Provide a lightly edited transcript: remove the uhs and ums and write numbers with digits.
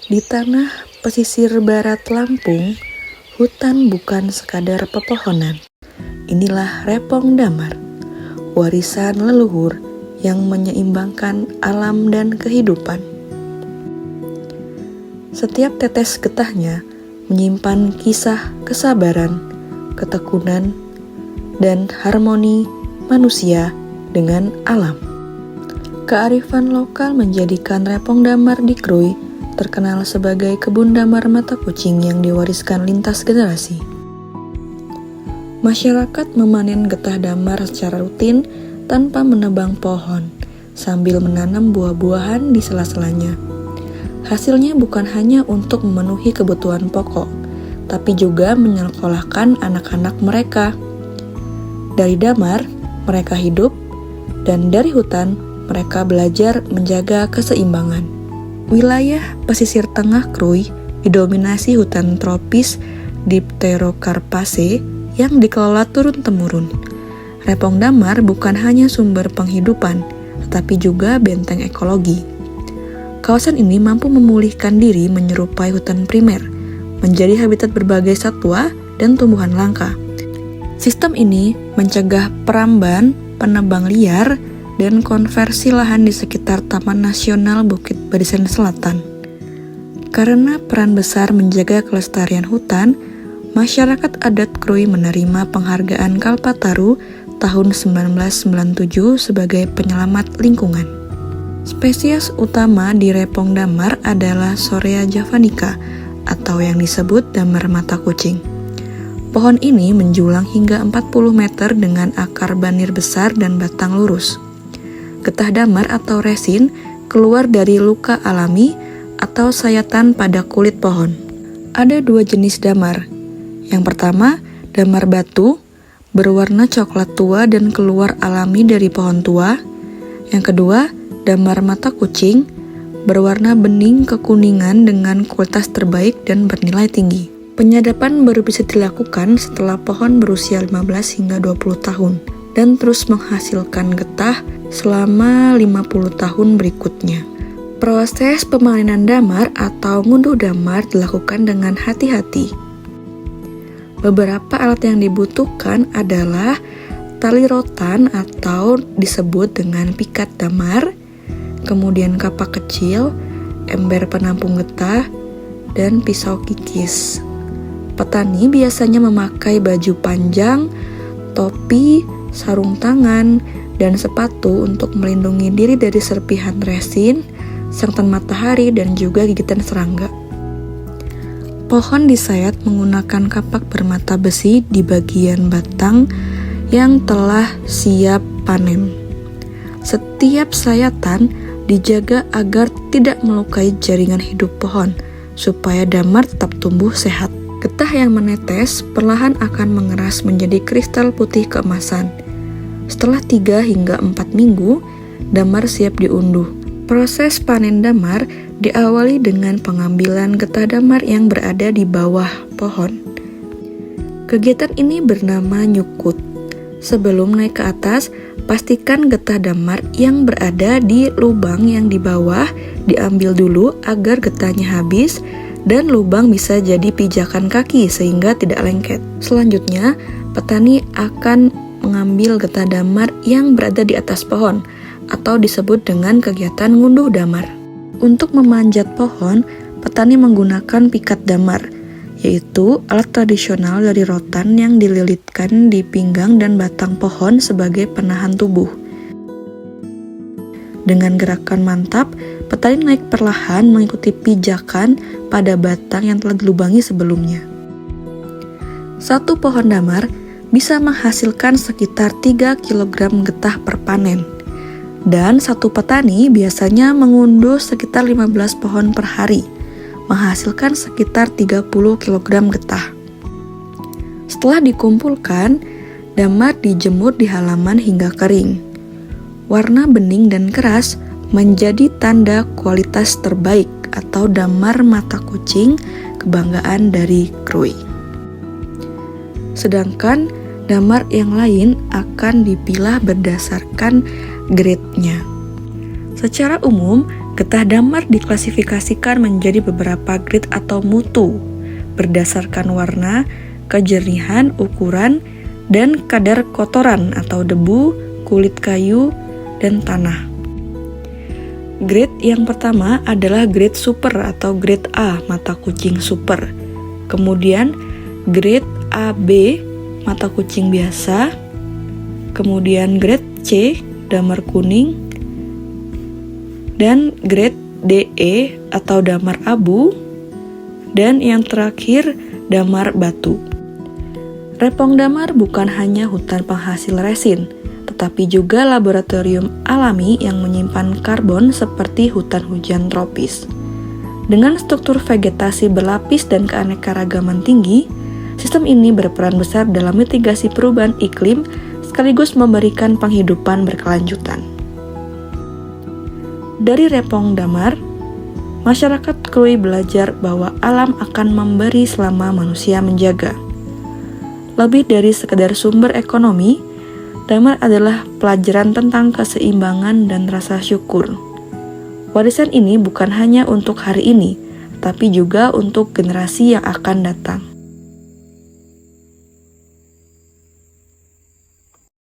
Di tanah pesisir barat Lampung, hutan bukan sekadar pepohonan. Inilah Repong Damar, warisan leluhur yang menyeimbangkan alam dan kehidupan. Setiap tetes getahnya menyimpan kisah kesabaran, ketekunan, dan harmoni manusia dengan alam. Kearifan lokal menjadikan Repong Damar di Krui terkenal sebagai kebun damar mata kucing yang diwariskan lintas generasi. Masyarakat memanen getah damar secara rutin tanpa menebang pohon, sambil menanam buah-buahan di sela-selanya. Hasilnya bukan hanya untuk memenuhi kebutuhan pokok, tapi juga menyekolahkan anak-anak mereka. Dari damar, mereka hidup, dan dari hutan, mereka belajar menjaga keseimbangan. Wilayah pesisir tengah Krui didominasi hutan tropis Dipterocarpaceae yang dikelola turun-temurun. Repong Damar bukan hanya sumber penghidupan, tetapi juga benteng ekologi. Kawasan ini mampu memulihkan diri menyerupai hutan primer, menjadi habitat berbagai satwa dan tumbuhan langka. Sistem ini mencegah peramban, penebang liar, dan konversi lahan di sekitar Taman Nasional Bukit Barisan Selatan. Karena peran besar menjaga kelestarian hutan, masyarakat adat Krui menerima penghargaan Kalpataru tahun 1997 sebagai penyelamat lingkungan. Spesies utama di Repong Damar adalah Sorea javanica atau yang disebut damar mata kucing. Pohon ini menjulang hingga 40 meter dengan akar banir besar dan batang lurus. Getah damar atau resin keluar dari luka alami atau sayatan pada kulit pohon. Ada dua jenis damar. Yang pertama, damar batu, berwarna coklat tua dan keluar alami dari pohon tua. Yang kedua, damar mata kucing, berwarna bening kekuningan dengan kualitas terbaik dan bernilai tinggi. Penyadapan baru bisa dilakukan setelah pohon berusia 15 hingga 20 tahun dan terus menghasilkan getah selama 50 tahun berikutnya. Proses pemanenan damar atau ngunduh damar dilakukan dengan hati-hati. Beberapa alat yang dibutuhkan adalah tali rotan atau disebut dengan pikat damar, kemudian kapak kecil, ember penampung getah, dan pisau kikis. Petani biasanya memakai baju panjang, topi, sarung tangan, dan sepatu untuk melindungi diri dari serpihan resin, sengtan matahari, dan juga gigitan serangga. Pohon disayat menggunakan kapak bermata besi di bagian batang yang telah siap panen. Setiap sayatan dijaga agar tidak melukai jaringan hidup pohon, supaya damar tetap tumbuh sehat. Getah yang menetes perlahan akan mengeras menjadi kristal putih keemasan. Setelah 3 hingga 4 minggu, damar siap diunduh. Proses panen damar diawali dengan pengambilan getah damar yang berada di bawah pohon. Kegiatan ini bernama nyukut. Sebelum naik ke atas, pastikan getah damar yang berada di lubang yang di bawah diambil dulu agar getahnya habis dan lubang bisa jadi pijakan kaki sehingga tidak lengket. Selanjutnya, petani akan mengambil getah damar yang berada di atas pohon atau disebut dengan kegiatan ngunduh damar. Untuk memanjat pohon, petani menggunakan pikat damar, yaitu alat tradisional dari rotan yang dililitkan di pinggang dan batang pohon sebagai penahan tubuh. Dengan gerakan mantap, petani naik perlahan mengikuti pijakan pada batang yang telah dilubangi sebelumnya. Satu pohon damar bisa menghasilkan sekitar 3 kg getah per panen. Dan satu petani biasanya mengunduh sekitar 15 pohon per hari, menghasilkan sekitar 30 kg getah. Setelah dikumpulkan, damar dijemur di halaman hingga kering. Warna bening dan keras menjadi tanda kualitas terbaik atau damar mata kucing kebanggaan dari Krui. Sedangkan damar yang lain akan dipilah berdasarkan grade-nya. Secara umum, Getah damar diklasifikasikan menjadi beberapa grade atau mutu berdasarkan warna, kejernihan, ukuran, dan kadar kotoran atau debu, kulit kayu, dan tanah. Grade yang pertama adalah grade super atau grade A, mata kucing super. Kemudian grade AB, mata kucing biasa. Kemudian grade C, damar kuning. Dan grade DE atau damar abu. Dan yang terakhir, damar batu. Repong damar bukan hanya hutan penghasil resin, tetapi juga laboratorium alami yang menyimpan karbon seperti hutan hujan tropis. Dengan struktur vegetasi berlapis dan keanekaragaman tinggi, sistem ini berperan besar dalam mitigasi perubahan iklim sekaligus memberikan penghidupan berkelanjutan. Dari repong damar, masyarakat Krui belajar bahwa alam akan memberi selama manusia menjaga. Lebih dari sekedar sumber ekonomi, damar adalah pelajaran tentang keseimbangan dan rasa syukur. Warisan ini bukan hanya untuk hari ini, tapi juga untuk generasi yang akan datang.